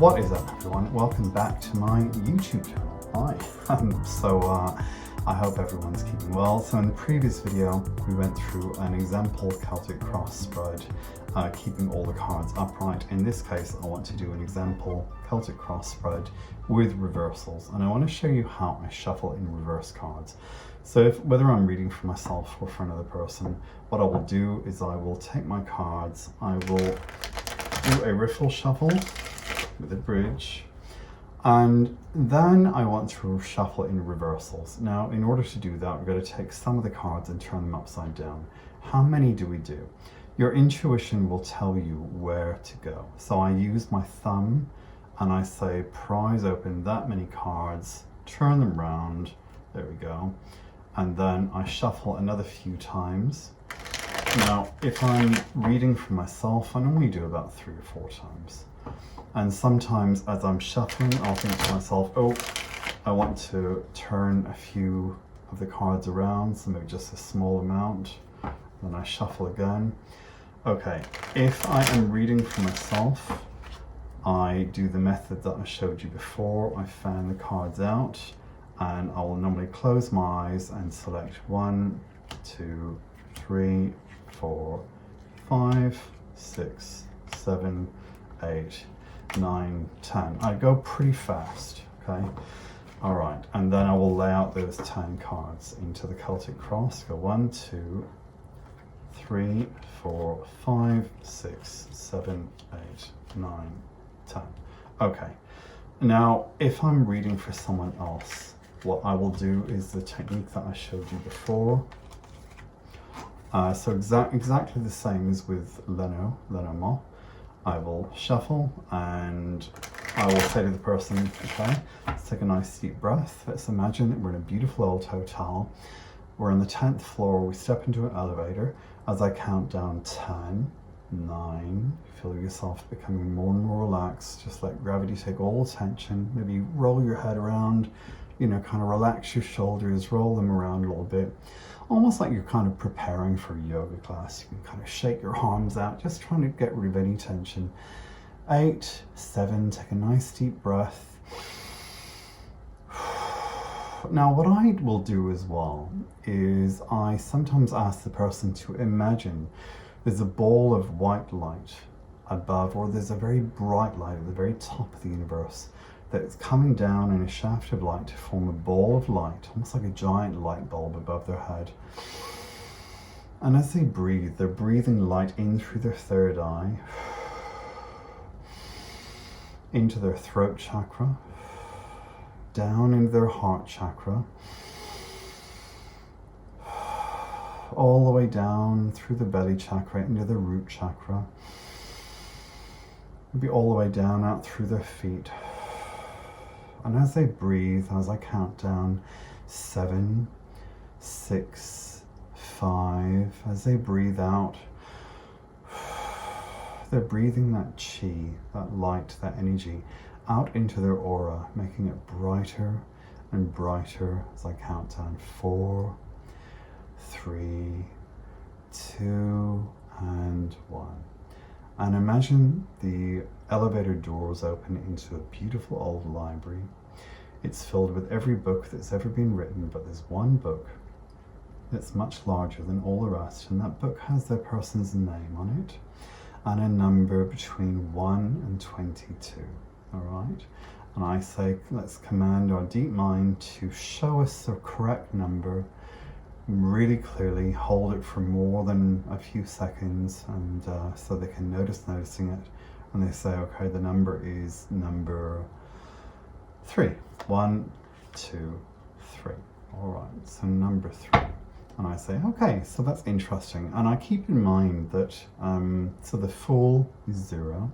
What is up, everyone? Welcome back to my YouTube channel. Hi. I hope everyone's keeping well. So in the previous video, we went through an example Celtic cross spread, keeping all the cards upright. In this case, I want to do an example Celtic cross spread with reversals, and I want to show you how I shuffle in reverse cards. So whether I'm reading for myself or for another person, what I will do is I will take my cards, I will do a riffle shuffle with a bridge, and then I want to shuffle in reversals. Now, in order to do that, we're going to take some of the cards and turn them upside down. How many do we do? Your intuition will tell you where to go. So I use my thumb and I say, prise open that many cards, turn them round, there we go. And then I shuffle another few times. Now, if I'm reading for myself, I normally do about 3 or 4 times. And sometimes as I'm shuffling, I'll think to myself, oh, I want to turn a few of the cards around, so maybe just a small amount. Then I shuffle again. Okay, if I am reading for myself, I do the method that I showed you before. I fan the cards out, and I will normally close my eyes and select 1, 2, 3, 4, 5, 6, 7, 8, 9, 10. I go pretty fast, okay? All right, and then I will lay out those 10 cards into the Celtic cross. Go 1, 2, 3, 4, 5, 6, 7, 8, 9, 10. Okay, now if I'm reading for someone else, what I will do is the technique that I showed you before. So exactly the same as with Lenormand. I will shuffle and I will say to the person, okay, let's take a nice deep breath. Let's imagine that we're in a beautiful old hotel. We're on the 10th floor. We step into an elevator. As I count down 10, 9, feel yourself becoming more and more relaxed. Just let gravity take all the tension. Maybe roll your head around, you know, kind of relax your shoulders, roll them around a little bit. Almost like you're kind of preparing for a yoga class. You can kind of shake your arms out, just trying to get rid of any tension. 8, 7, take a nice deep breath. Now, what I will do as well is I sometimes ask the person to imagine there's a ball of white light above, or there's a very bright light at the very top of the universe that's coming down in a shaft of light to form a ball of light, almost like a giant light bulb above their head. And as they breathe, they're breathing light in through their third eye, into their throat chakra, down into their heart chakra, all the way down through the belly chakra into the root chakra, maybe all the way down out through their feet. And as they breathe, as I count down 7, 6, 5, as they breathe out, they're breathing that chi, that light, that energy out into their aura, making it brighter and brighter as I count down 4, 3, 2, and 1. And imagine the elevator doors open into a beautiful old library. It's filled with every book that's ever been written, but there's one book that's much larger than all the rest, and that book has their person's name on it and a number between 1 and 22, all right? And I say, let's command our deep mind to show us the correct number really clearly, hold it for more than a few seconds, and so they can noticing it, and they say, okay, the number is number 3. 1, 2, 3. All right, so number 3. And I say, okay, so that's interesting. And I keep in mind that, so the Fool is 0.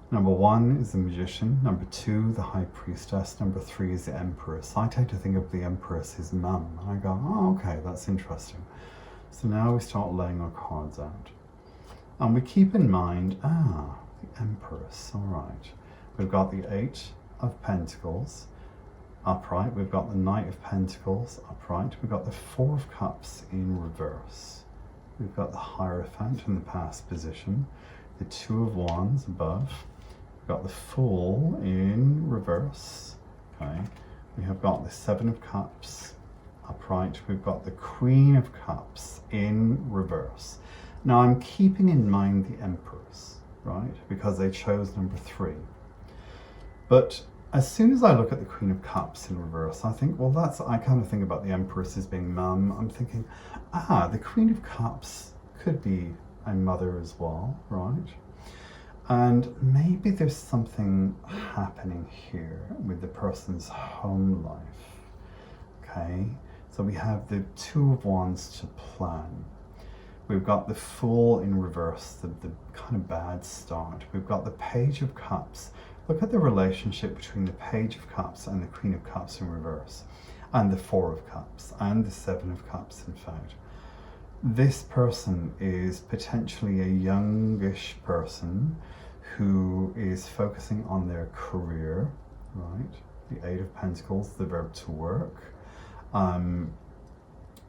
Number 1 is the Magician. Number 2, the High Priestess. Number 3 is the Empress. I tend to think of the Empress as mum. And I go, oh, okay, that's interesting. So now we start laying our cards out. And we keep in mind, the Empress, all right. We've got the 8 of Pentacles upright. We've got the Knight of Pentacles upright. We've got the 4 of Cups in reverse. We've got the Hierophant in the past position. The 2 of Wands above. We've got the Fool in reverse, okay? We have got the Seven of Cups upright. We've got the Queen of Cups in reverse. Now I'm keeping in mind the Emperors, right? Because they chose number 3. But as soon as I look at the Queen of Cups in reverse, I think, well, I kind of think about the Empress as being mum. I'm thinking, the Queen of Cups could be a mother as well, right? And maybe there's something happening here with the person's home life, okay? So we have the Two of Wands to plan. We've got the Fool in reverse, the kind of bad start. We've got the Page of Cups. Look at the relationship between the Page of Cups and the Queen of Cups in reverse, and the Four of Cups, and the Seven of Cups, in fact. This person is potentially a youngish person who is focusing on their career, right? The Eight of Pentacles, the verb to work.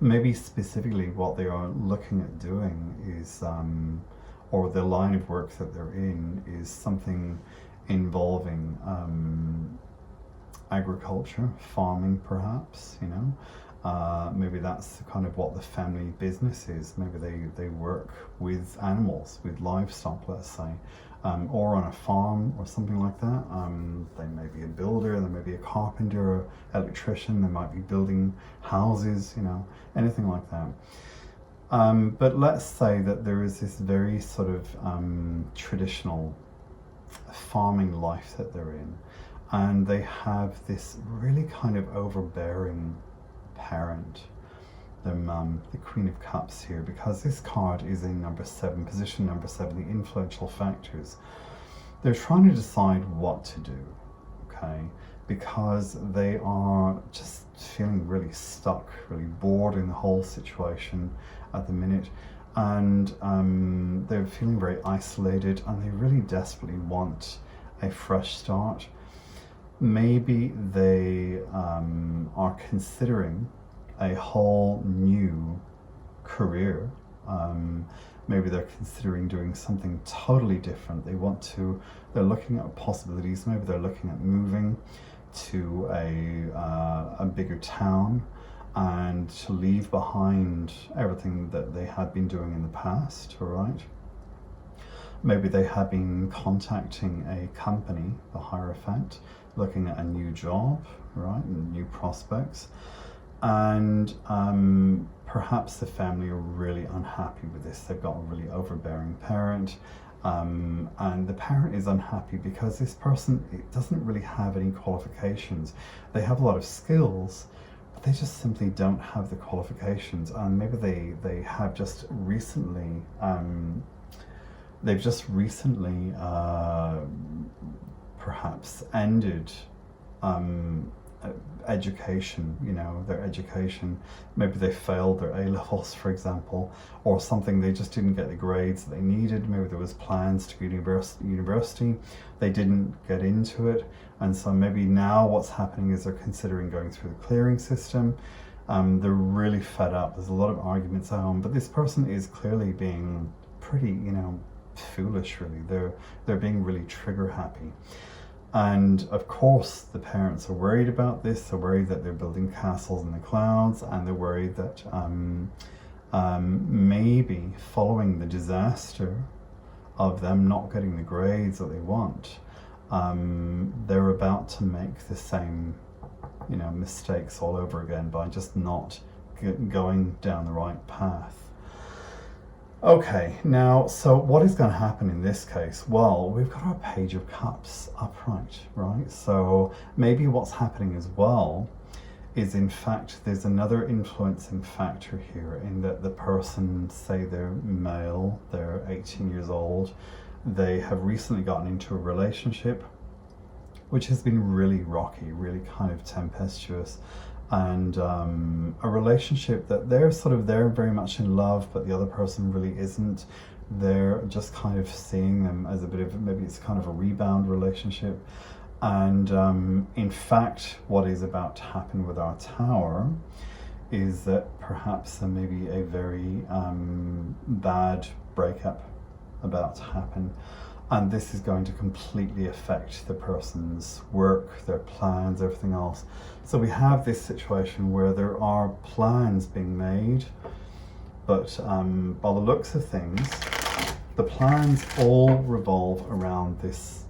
Maybe specifically what they are looking at doing is, or the line of work that they're in is something involving agriculture, farming perhaps, you know. Maybe that's kind of what the family business is. Maybe they work with animals, with livestock, let's say, or on a farm or something like that. They may be a builder, they may be a carpenter, or electrician, they might be building houses, you know, anything like that. But let's say that there is this very sort of traditional farming life that they're in, and they have this really kind of overbearing parent, their mum, the Queen of Cups here, because this card is in number 7, position number 7, the influential factors. They're trying to decide what to do, okay, because they are just feeling really stuck, really bored in the whole situation at the minute. And they're feeling very isolated, and they really desperately want a fresh start. Maybe they are considering a whole new career. Maybe they're considering doing something totally different. They're looking at possibilities. Maybe they're looking at moving to a bigger town, and to leave behind everything that they had been doing in the past, all right? Maybe they have been contacting a company, the Hierophant, looking at a new job, right, and new prospects. And perhaps the family are really unhappy with this. They've got a really overbearing parent, and the parent is unhappy because this person doesn't really have any qualifications. They have a lot of skills, they just simply don't have the qualifications, and maybe they have just recently perhaps ended education, you know, their education. Maybe they failed their A-levels, for example, or something. They just didn't get the grades that they needed. Maybe there was plans to go to university, they didn't get into it, and so maybe now what's happening is they're considering going through the clearing system. They're really fed up. There's a lot of arguments at home, but this person is clearly being pretty, you know, foolish, really. They're being really trigger happy. And of course, the parents are worried about this. They're worried that they're building castles in the clouds, and they're worried that maybe following the disaster of them not getting the grades that they want, they're about to make the same, you know, mistakes all over again by just not going down the right path. Okay, now, so what is going to happen in this case? Well, we've got our Page of Cups upright, right? So maybe what's happening as well is, in fact, there's another influencing factor here, in that the person, say they're male, they're 18 years old, they have recently gotten into a relationship which has been really rocky, really kind of tempestuous, and a relationship that they're very much in love, but the other person really isn't. They're just kind of seeing them as a bit of, maybe it's kind of a rebound relationship. And in fact, what is about to happen with our Tower is that perhaps there may be a very bad breakup about to happen. And this is going to completely affect the person's work, their plans, everything else. So we have this situation where there are plans being made, but by the looks of things, the plans all revolve around this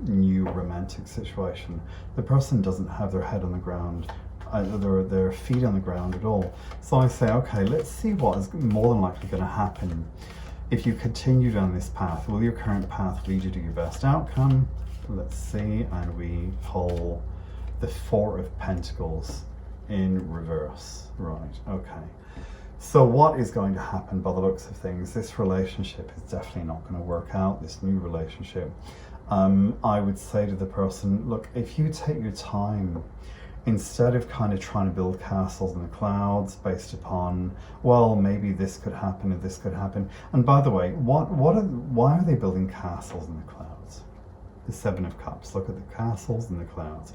new romantic situation. The person doesn't have their head on the ground, their feet on the ground at all. So I say, okay, let's see what is more than likely going to happen if you continue down this path. Will your current path lead you to your best outcome? Let's see, and we pull the Four of Pentacles in reverse. Right, okay. So what is going to happen by the looks of things? This relationship is definitely not going to work out, this new relationship. I would say to the person, look, if you take your time, instead of kind of trying to build castles in the clouds based upon, well, maybe this could happen and this could happen. And by the way, why are they building castles in the clouds? The Seven of Cups. Look at the castles in the clouds.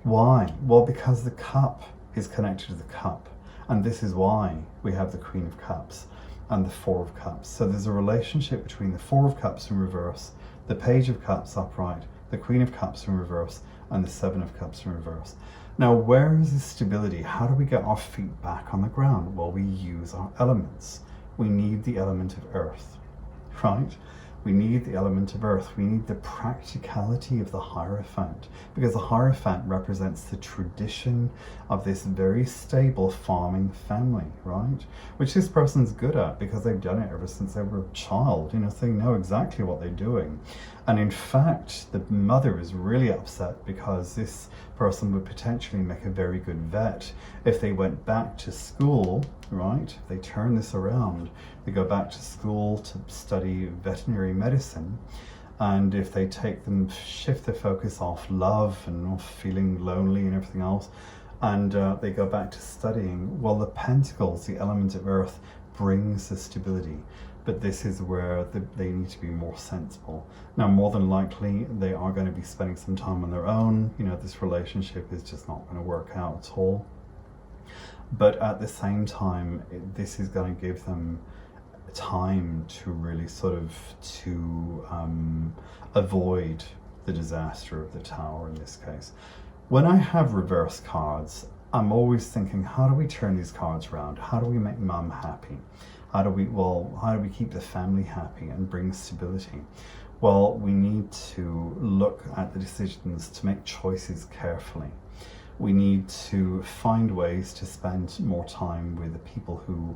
Why? Well, because the cup is connected to the cup. And this is why we have the Queen of Cups and the Four of Cups. So there's a relationship between the Four of Cups in reverse, the Page of Cups upright, the Queen of Cups in reverse, and the Seven of Cups in reverse. Now, where is the stability? How do we get our feet back on the ground? Well, we use our elements. We need the element of earth, right? We need the element of earth. We need the practicality of the Hierophant, because the Hierophant represents the tradition of this very stable farming family, right? Which this person's good at because they've done it ever since they were a child, you know, so they know exactly what they're doing. And in fact, the mother is really upset because this person would potentially make a very good vet if they went back to school, right? If they turn this around, they go back to school to study veterinary medicine. And if they shift their focus off love and off feeling lonely and everything else, and they go back to studying, well, the Pentacles, the element of earth, brings the stability. But this is where they need to be more sensible. Now, more than likely, they are going to be spending some time on their own. You know, this relationship is just not going to work out at all. But at the same time, this is going to give them time to really sort of avoid the disaster of the Tower in this case. When I have reverse cards, I'm always thinking, how do we turn these cards around? How do we make mum happy? How do we keep the family happy and bring stability? Well, we need to look at the decisions to make choices carefully. We need to find ways to spend more time with the people who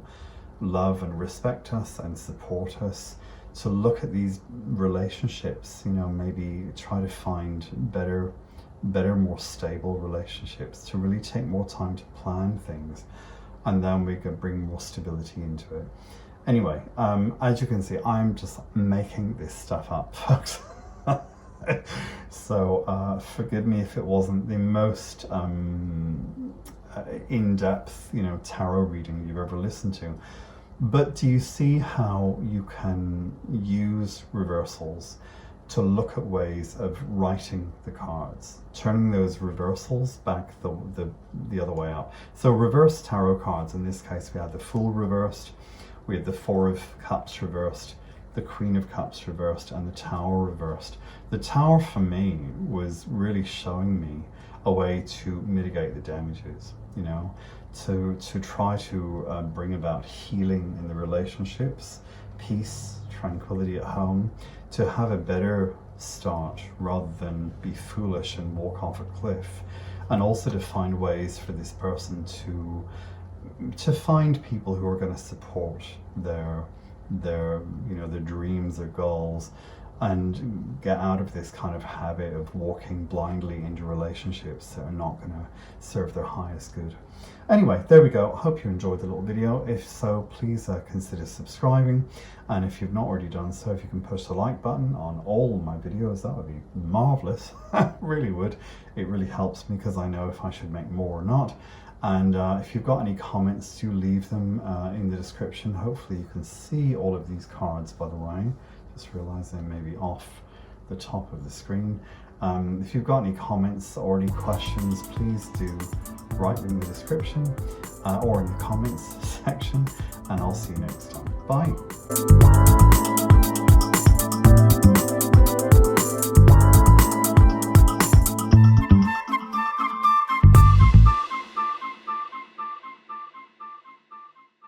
love and respect us and support us, to look at these relationships, you know, maybe try to find better, more stable relationships, to really take more time to plan things, and then we can bring more stability into it. Anyway, as you can see, I'm just making this stuff up, folks. So forgive me if it wasn't the most in-depth, you know, tarot reading you've ever listened to. But do you see how you can use reversals to look at ways of writing the cards, turning those reversals back the other way up? So reverse tarot cards, in this case, we had the Fool reversed, we had the Four of Cups reversed, the Queen of Cups reversed, and the Tower reversed. The Tower for me was really showing me a way to mitigate the damages, you know, to try to bring about healing in the relationships, peace, tranquility at home, to have a better start rather than be foolish and walk off a cliff, and also to find ways for this person to find people who are going to support their you know, their dreams, their goals, and get out of this kind of habit of walking blindly into relationships that are not going to serve their highest good. Anyway, there we go. Hope you enjoyed the little video. If so, please consider subscribing, and if you've not already done so, if you can push the like button on all my videos, that would be marvelous. Really would. It really helps me because I know if I should make more or not. And if you've got any comments, do leave them in the description. Hopefully you can see all of these cards, by the way. Just realized they may be off the top of the screen. If you've got any comments or any questions, please do write them in the description or in the comments section, and I'll see you next time. Bye.